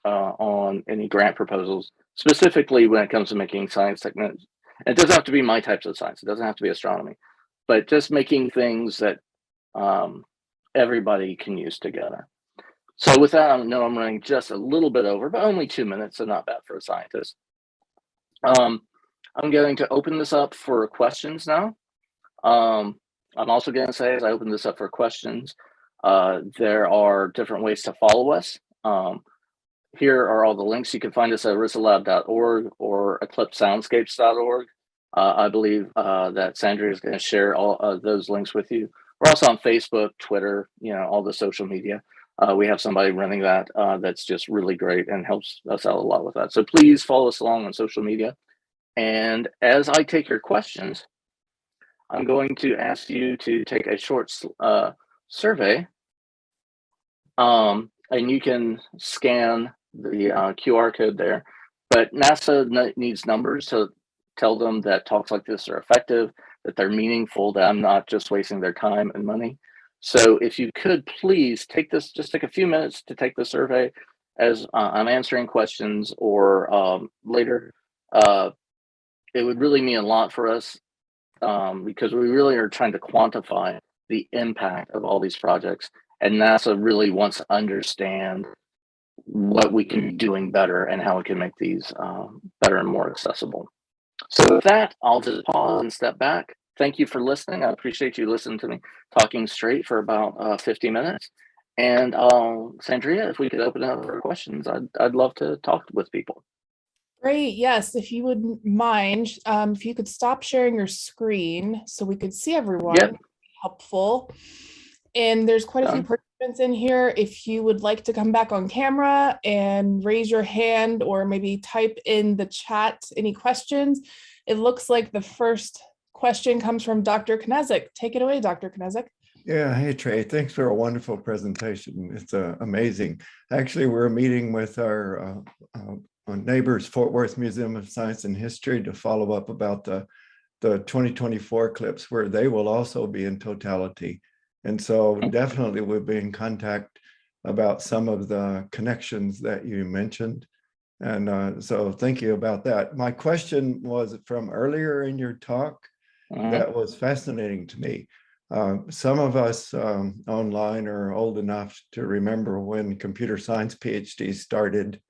on any grant proposals, specifically when it comes to making science technology. It doesn't have to be my types of science. It doesn't have to be astronomy, but just making things that everybody can use together. So with that, I know I'm running just a little bit over, but only 2 minutes, so not bad for a scientist. I'm going to open this up for questions now. I'm also going to say, as I open this up for questions, there are different ways to follow us. Here are all the links. You can find us at arisalab.org or eclipsesoundscapes.org. I believe that Sandra is going to share all of those links with you. We're also on Facebook, Twitter, all the social media. We have somebody running that that's just really great and helps us out a lot with that. So please follow us along on social media. And as I take your questions, I'm going to ask you to take a short survey. And you can scan the QR code there. But NASA needs numbers to tell them that talks like this are effective, that they're meaningful, that I'm not just wasting their time and money. So if you could please just take a few minutes to take the survey as I'm answering questions or later. It would really mean a lot for us because we really are trying to quantify the impact of all these projects. And NASA really wants to understand what we can be doing better and how we can make these better and more accessible. So with that, I'll just pause and step back. Thank you for listening. I appreciate you listening to me talking straight for about 50 minutes. And Sandria, if we could open it up for questions, I'd love to talk with people. Great. Yes, if you wouldn't mind, if you could stop sharing your screen so we could see everyone. Yep. Helpful. And there's quite a few participants in here. If you would like to come back on camera and raise your hand or maybe type in the chat any questions. It looks like the first question comes from Dr. Knezik. Take it away, Dr. Knezik. Yeah, hey Trae, thanks for a wonderful presentation. It's amazing. Actually, we're meeting with our neighbors, Fort Worth Museum of Science and History, to follow up about the 2024 eclipse, where they will also be in totality. And so definitely we'll be in contact about some of the connections that you mentioned. And so thank you about that. My question was from earlier in your talk that was fascinating to me. Some of us online are old enough to remember when computer science PhD started.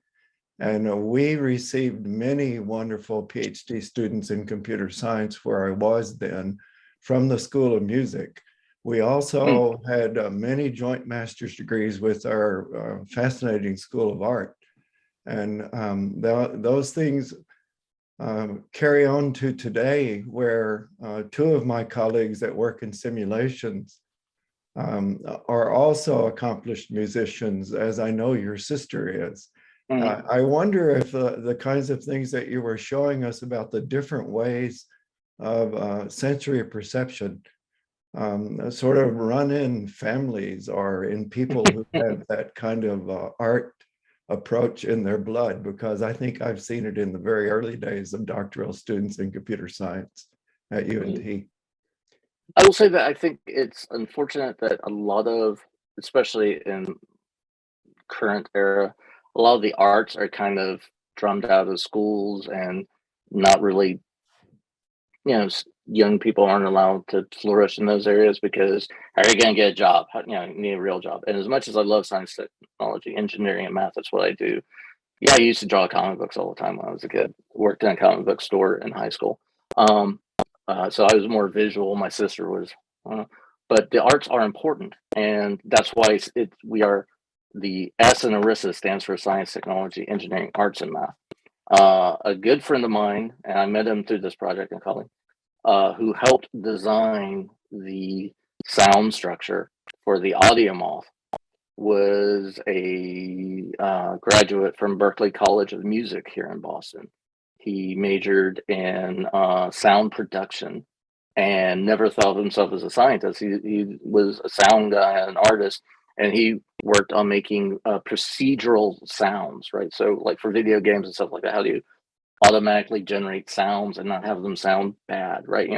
And we received many wonderful PhD students in computer science where I was then from the School of Music. We also had many joint master's degrees with our fascinating School of Art. And those things carry on to today, where two of my colleagues that work in simulations are also accomplished musicians, as I know your sister is. I wonder if the kinds of things that you were showing us about the different ways of sensory perception sort of run in families or in people who have that kind of art approach in their blood, because I think I've seen it in the very early days of doctoral students in computer science at UNT. I will say that I think it's unfortunate that a lot of, especially in current era, a lot of the arts are kind of drummed out of schools and not really, young people aren't allowed to flourish in those areas because how are you going to get a job? You need a real job. And as much as I love science, technology, engineering, and math, that's what I do. Yeah, I used to draw comic books all the time when I was a kid. Worked in a comic book store in high school. So I was more visual. My sister was, but the arts are important, and that's why we are the S in ERISA stands for Science, Technology, Engineering, Arts, and Math. A good friend of mine, and I met him through this project in college, who helped design the sound structure for the audio Moth, was a graduate from Berklee College of Music here in Boston. He majored in sound production and never thought of himself as a scientist. He was a sound guy, an artist, and he worked on making procedural sounds, right? So like for video games and stuff like that, how do you automatically generate sounds and not have them sound bad, right?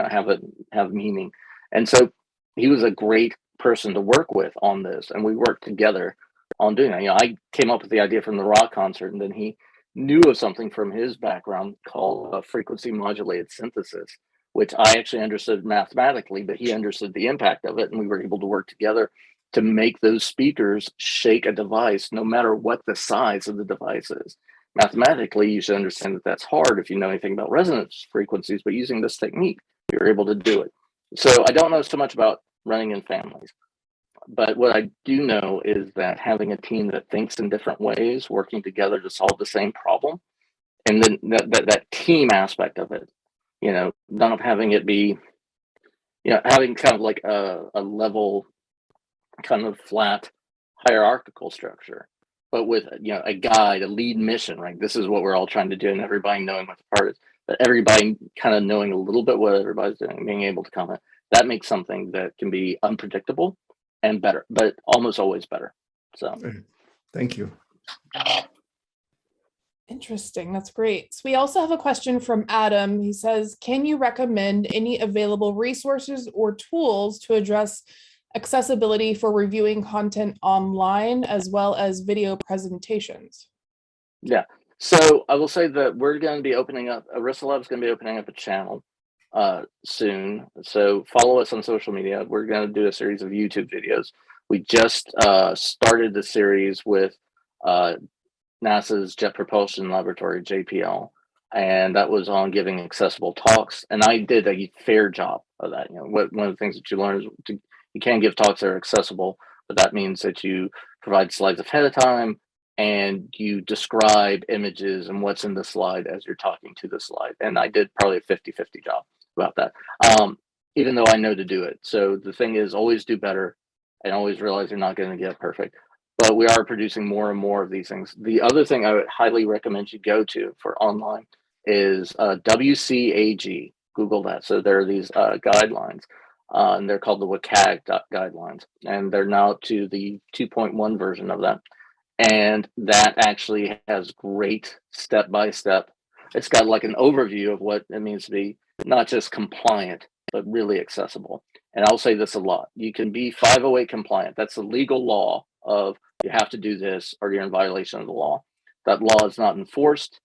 Have meaning. And so he was a great person to work with on this, and we worked together on doing that. I came up with the idea from the rock concert, and then he knew of something from his background called frequency modulated synthesis, which I actually understood mathematically, but he understood the impact of it, and we were able to work together to make those speakers shake a device, no matter what the size of the device is. Mathematically, you should understand that that's hard if you know anything about resonance frequencies, but using this technique, you're able to do it. So I don't know so much about running in families, but what I do know is that having a team that thinks in different ways, working together to solve the same problem, and then that team aspect of it, not having it be, having kind of like a level, kind of flat hierarchical structure, but with a guide, a lead mission, right? This is what we're all trying to do, and everybody knowing what the part is, but everybody kind of knowing a little bit what everybody's doing, being able to comment. That makes something that can be unpredictable and better, but almost always better. So Thank you. Interesting. That's great. So we also have a question from Adam. He says, can you recommend any available resources or tools to address accessibility for reviewing content online as well as video presentations? Yeah. So I will say that we're going to be opening up, Arista Lab is going to be opening up a channel soon. So follow us on social media. We're going to do a series of YouTube videos. We just started the series with NASA's Jet Propulsion Laboratory, JPL, and that was on giving accessible talks. And I did a fair job of that. One of the things that you learn is you can give talks that are accessible, but that means that you provide slides ahead of time and you describe images and what's in the slide as you're talking to the slide. And I did probably a 50-50 job about that, even though I know to do it. So the thing is, always do better and always realize you're not going to get perfect. But we are producing more and more of these things. The other thing I would highly recommend you go to for online is WCAG. Google that. So there are these guidelines, and they're called the WCAG guidelines, and they're now to the 2.1 version of that. And that actually has great step-by-step. It's got like an overview of what it means to be not just compliant, but really accessible. And I'll say this a lot. You can be 508 compliant. That's a legal law of you have to do this or you're in violation of the law. That law is not enforced,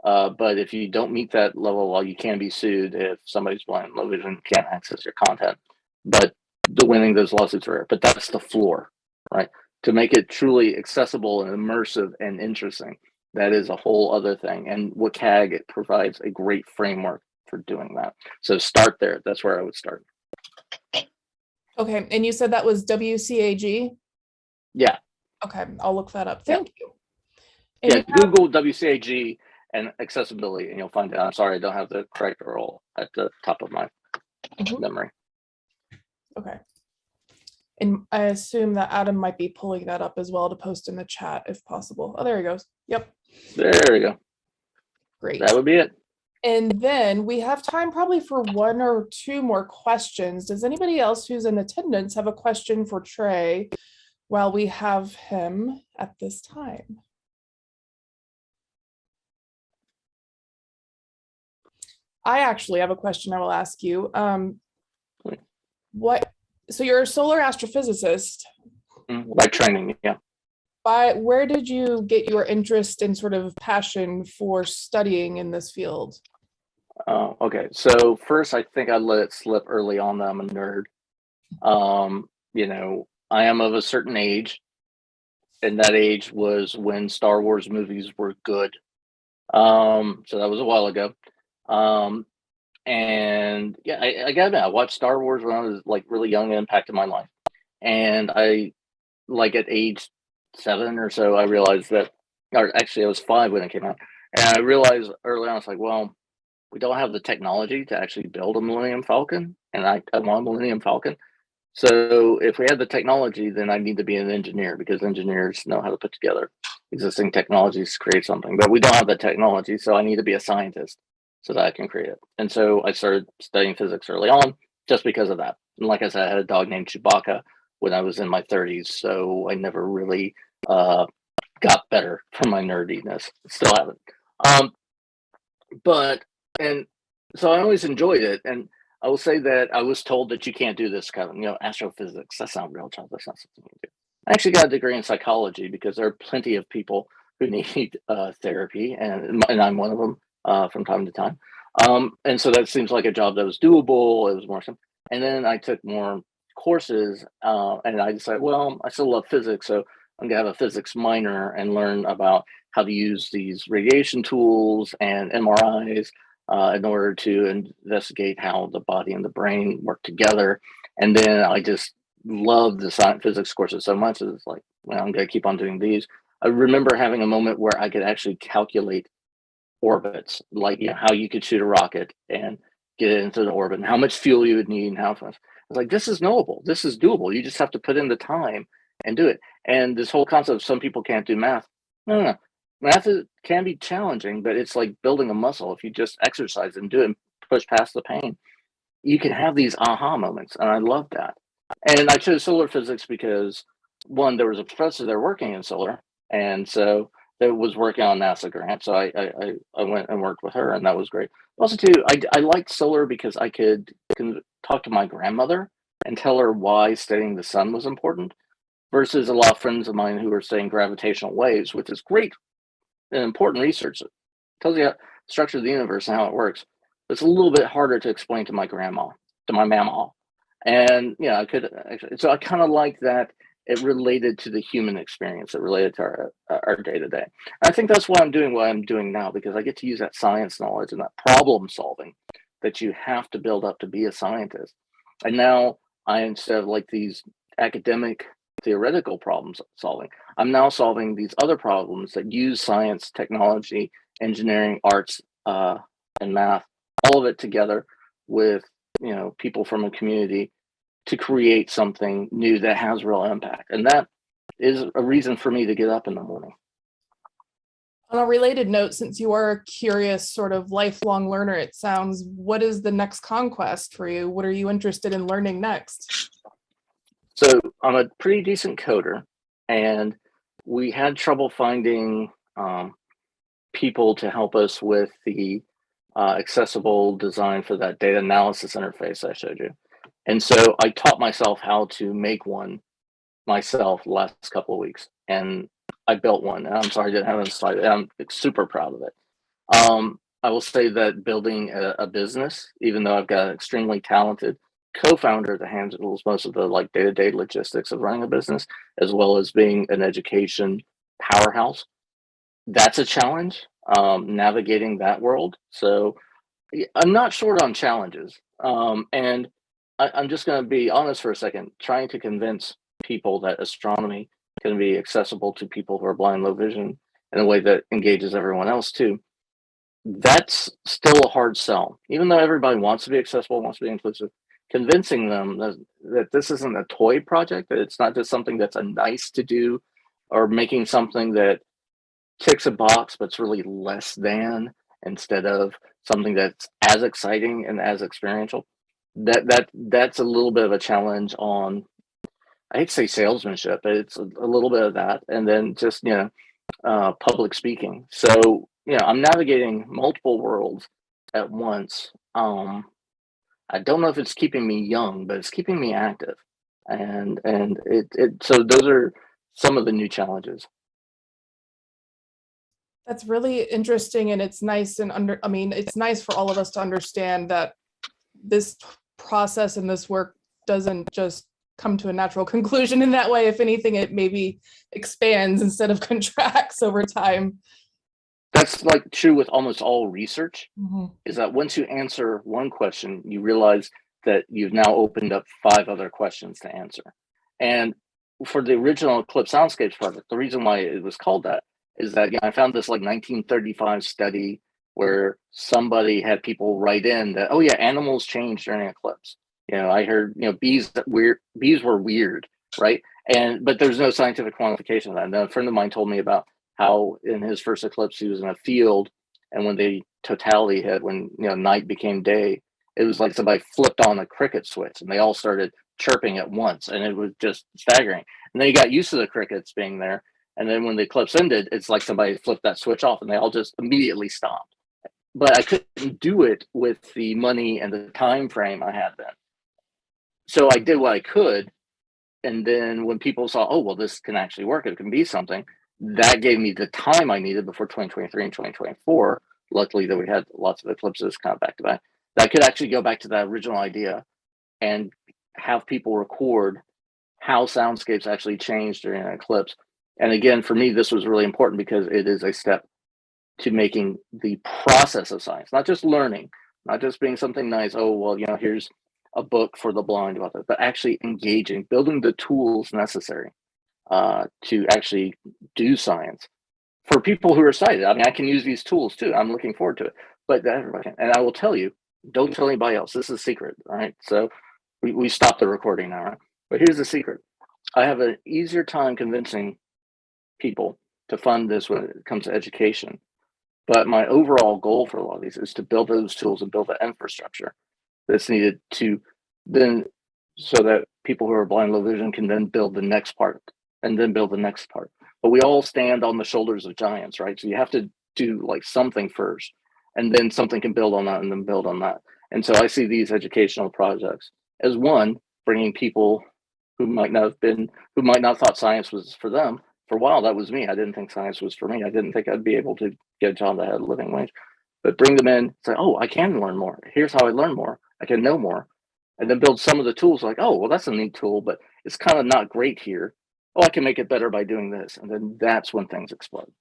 but if you don't meet that level of law, you can be sued if somebody's blind and low vision can't access your content. But the winning those lawsuits are rare. But that's the floor, right? To make it truly accessible and immersive and interesting, that is a whole other thing. And WCAG, it provides a great framework for doing that. So start there. That's where I would start. Okay. And you said that was WCAG? Yeah. Okay. I'll look that up. Thank you. And And Google WCAG and accessibility, and you'll find it. I'm sorry, I don't have the correct URL at the top of my memory. Okay. And I assume that Adam might be pulling that up as well to post in the chat if possible. Oh, there he goes. Yep. There we go. Great. That would be it. And then we have time probably for one or two more questions. Does anybody else who's in attendance have a question for Trae while we have him at this time? I actually have a question I will ask you. So you're a solar astrophysicist. By training, yeah. Where did you get your interest and sort of passion for studying in this field? Okay, so first I think I let it slip early on that I'm a nerd. I am of a certain age, and that age was when Star Wars movies were good. So that was a while ago. And yeah, I gotta admit, I watched Star Wars when I was like really young and impacted my life. And I, like at age 7 or so, I realized that, or actually I was 5 when it came out. And I realized early on, it's like, well, we don't have the technology to actually build a Millennium Falcon. And I want a Millennium Falcon. So if we had the technology, then I need to be an engineer because engineers know how to put together existing technologies to create something. But we don't have the technology, so I need to be a scientist so that I can create it. And so I started studying physics early on just because of that. And like I said, I had a dog named Chewbacca when I was in my 30s, so I never really got better from my nerdiness. Still haven't. And so I always enjoyed it. And I will say that I was told that you can't do this kind of, astrophysics. That's not real job. That's not something you do. I actually got a degree in psychology because there are plenty of people who need therapy, and I'm one of them from time to time. And so that seems like a job that was doable. It was more simple. And then I took more courses, and I decided, well, I still love physics, so I'm gonna have a physics minor and learn about how to use these radiation tools and MRIs in order to investigate how the body and the brain work together. And then I just love the science physics courses so much. It's like, well, I'm gonna keep on doing these. I remember having a moment where I could actually calculate orbits, like, you know, how you could shoot a rocket and get it into the orbit and how much fuel you would need and how much. I was like, this is knowable. This is doable. You just have to put in the time and do it. And this whole concept of some people can't do math. No. Math can be challenging, but it's like building a muscle. If you just exercise and do it and push past the pain, you can have these aha moments. And I love that. And I chose solar physics because, one, there was a professor there working in solar. And so that was working on NASA grant. So I went and worked with her, and that was great. Also, too, I liked solar because I could talk to my grandmother and tell her why studying the sun was important, versus a lot of friends of mine who are studying gravitational waves, which is great and important research. It tells you the structure of the universe and how it works. It's a little bit harder to explain to my grandma, to my mama. And yeah, I could actually, so I kind of like that it related to the human experience. It related to our day to day. I think that's why I'm doing what I'm doing now, because I get to use that science knowledge and that problem solving that you have to build up to be a scientist. And now I, instead of like these academic theoretical problems solving, I'm now solving these other problems that use science, technology, engineering, arts, and math, all of it together with, you know, people from a community to create something new that has real impact. And that is a reason for me to get up in the morning. On a related note, since you are a curious sort of lifelong learner, it sounds, what is the next conquest for you? What are you interested in learning next? So I'm a pretty decent coder, and we had trouble finding people to help us with the accessible design for that data analysis interface I showed you. And so I taught myself how to make one myself the last couple of weeks, and I built one. And I'm sorry I didn't have it slide. I'm super proud of it. I will say that building a business, even though I've got an extremely talented co-founder that handles most of the like day-to-day logistics of running a business, as well as being an education powerhouse, that's a challenge, navigating that world. So I'm not short on challenges. And I'm just going to be honest for a second, trying to convince people that astronomy can be accessible to people who are blind, low vision in a way that engages everyone else too. That's still a hard sell, even though everybody wants to be accessible, wants to be inclusive. Convincing them that this isn't a toy project, that it's not just something that's a nice to do, or making something that ticks a box but it's really less than, instead of something that's as exciting and as experiential. That's a little bit of a challenge on, I hate to say salesmanship, but it's a little bit of that, and then just, you know, public speaking. So, you know, I'm navigating multiple worlds at once. I don't know if it's keeping me young, but it's keeping me active, and it so those are some of the new challenges. That's really interesting, and it's nice it's nice for all of us to understand that this process and this work doesn't just come to a natural conclusion in that way. If anything, it maybe expands instead of contracts over time. That's like true with almost all research, Mm-hmm. is that once you answer one question, you realize that you've now opened up 5 other questions to answer. And for the original Eclipse Soundscapes project, the reason why it was called that is that, you know, I found this like 1935 study where somebody had people write in that, oh yeah, animals change during eclipse. You know, I heard, you know, bees were weird, right? But there's no scientific quantification of that. And a friend of mine told me about how in his first eclipse he was in a field, and when the totality hit, when, you know, night became day, it was like somebody flipped on a cricket switch and they all started chirping at once, and it was just staggering. And then he got used to the crickets being there, and then when the eclipse ended, it's like somebody flipped that switch off and they all just immediately stopped. But I couldn't do it with the money and the time frame I had then. So I did what I could, and then when people saw, oh well, this can actually work, it can be something, that gave me the time I needed before 2023 and 2024. Luckily that we had lots of eclipses kind of back to back, that I could actually go back to that original idea and have people record how soundscapes actually change during an eclipse. And again, for me, this was really important because it is a step to making the process of science, not just learning, not just being something nice. Oh, well, here's a book for the blind about that, but actually engaging, building the tools necessary to actually do science for people who are sighted. I mean, I can use these tools too. I'm looking forward to it, but everybody can. And I will tell you, don't tell anybody else. This is a secret, all right? So we stopped the recording now, right? But here's the secret. I have an easier time convincing people to fund this when it comes to education. But my overall goal for a lot of these is to build those tools and build the infrastructure that's needed to then, so that people who are blind, low vision can then build the next part and then build the next part. But we all stand on the shoulders of giants, right? So you have to do like something first, and then something can build on that and then build on that. And so I see these educational projects as one, bringing people who might not thought science was for them. For a while, that was me. I didn't think science was for me. I didn't think I'd be able to get a job that had a living wage. But bring them in, say, oh, I can learn more. Here's how I learn more. I can know more. And then build some of the tools like, oh, well, that's a neat tool, but it's kind of not great here. Oh, I can make it better by doing this. And then that's when things explode.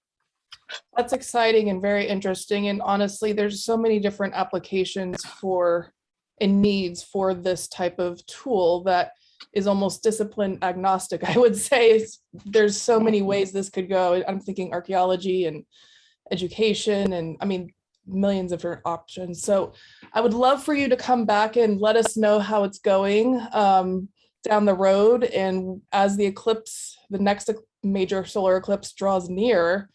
That's exciting and very interesting. And honestly, there's so many different applications for and needs for this type of tool that is almost discipline agnostic. I would say there's so many ways this could go. I'm thinking archaeology and education, and I mean, millions of different options. So I would love for you to come back and let us know how it's going down the road. And as the next major solar eclipse draws near,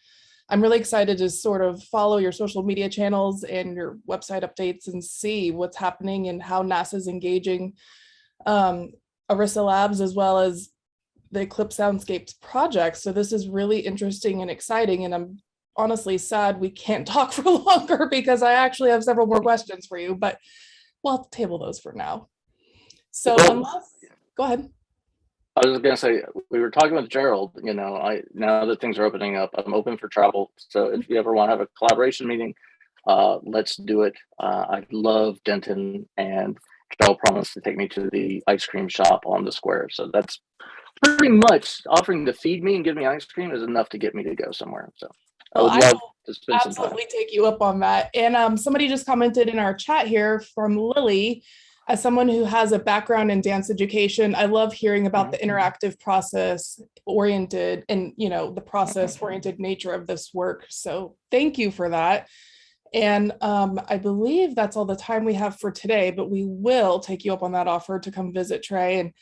I'm really excited to sort of follow your social media channels and your website updates and see what's happening and how NASA's engaging Arissa Labs as well as the Eclipse Soundscapes project. So this is really interesting and exciting. And I'm honestly sad we can't talk for longer because I actually have several more questions for you, but we'll have to table those for now. So go ahead. I was going to say, we were talking with Gerald, now that things are opening up, I'm open for travel. So if you ever want to have a collaboration meeting, let's do it. I love Denton, and Gerald promised to take me to the ice cream shop on the square. So that's pretty much offering to feed me and give me ice cream is enough to get me to go somewhere. So I would love to spend some time. Absolutely take you up on that. And somebody just commented in our chat here from Lily, as someone who has a background in dance education, I love hearing about the interactive process oriented and, the process oriented nature of this work. So thank you for that. And I believe that's all the time we have for today, but we will take you up on that offer to come visit Trae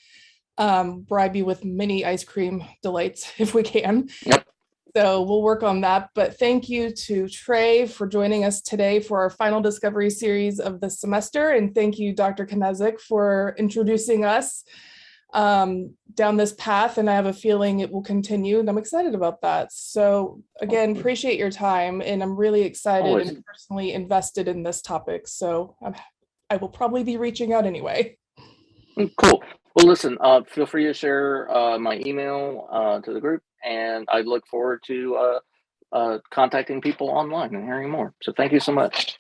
and bribe you with mini ice cream delights if we can. Yep. So we'll work on that. But thank you to Trae for joining us today for our final discovery series of the semester. And thank you, Dr. Knezik, for introducing us down this path. And I have a feeling it will continue, and I'm excited about that. So again, appreciate your time. And I'm really excited and personally invested in this topic. So I will probably be reaching out anyway. Cool. Well, listen, feel free to share my email to the group, and I look forward to contacting people online and hearing more. So thank you so much.